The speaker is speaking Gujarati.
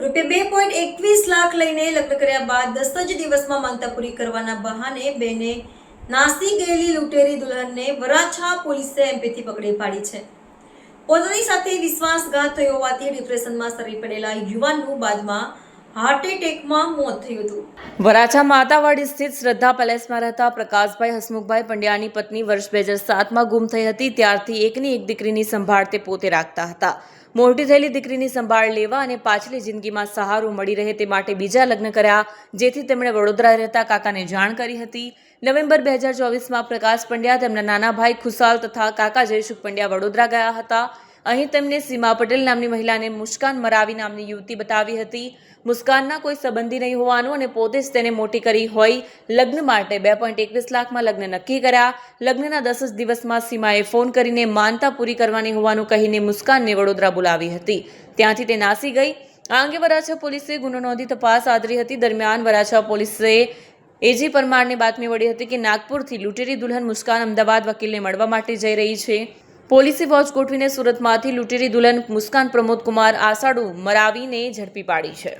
₹2.21 લાખ લઈને લગ્ન કર્યા બાદ 10 જ દિવસમાં માનતા પૂરી કરવાના બહાને બેને નાસી ગયેલી લૂંટેરી દુલ્હનને વરાછા પોલીસે એમપીથી પકડી પાડી છે. પોતાની સાથે વિશ્વાસઘાત થયો હોવાથી ડિપ્રેશનમાં સરી પડેલા યુવાનનું બાદમાં હાર્ટ એટેકમાં મોત થયું હતું. વરાછા માતાવાડી સ્થિત શ્રદ્ધા પેલેસમાં રહેતા પ્રકાશભાઈ હસમુખભાઈ પંડ્યાની પત્ની વર્ષ 2007માં ગુમ થઈ હતી. ત્યારથી એકની એક દીકરીની સંભાળ તે પોતે રાખતા હતા. મોટી થયેલી દીકરીની સંભાળ લેવા અને પાછલી જિંદગીમાં સહારો મળી રહે તે માટે બીજા લગ્ન કર્યા, જેથી તેમણે વડોદરા રહેતા કાકાને જાણ કરી હતી. નવેમ્બર 2024માં પ્રકાશ પંડ્યા તેમના નાના ભાઈ ખુશાલ તથા કાકા જયસુખ પંડ્યા વડોદરા ગયા હતા. અહીં તેમને સીમા પટેલ નામની મહિલાને મુસ્કાન મરાવી નામની યુવતી બતાવી હતી. મુસ્કાનના કોઈ સંબંધી નહીં હોવાનું અને પોતે જ તેને મોટી કરી હોય લગ્ન માટે 2.21 લાખમાં લગ્ન નક્કી કર્યા. લગ્નના 10 જ દિવસમાં સીમાએ ફોન કરીને માનતા પૂરી કરવાની હોવાનું કહીને મુસ્કાનને વડોદરા બોલાવી હતી. ત્યાંથી તે નાસી ગઈ. આ અંગે વરાછા પોલીસે ગુનો નોંધી તપાસ આદરી હતી. દરમિયાન વરાછા પોલીસે એજી પરમારને બાતમી મળી હતી કે નાગપુરથી લૂંટેરી દુલ્હન મુસ્કાન અમદાવાદ વકીલને મળવા માટે જઈ રહી છે. પોલીસે વોચ ગોઠવીને સુરતમાંથી લૂંટેરી દુલ્હન મુસ્કાન પ્રમોદ કુમાર આસાડુ મરાવીને ઝડપી પાડી છે.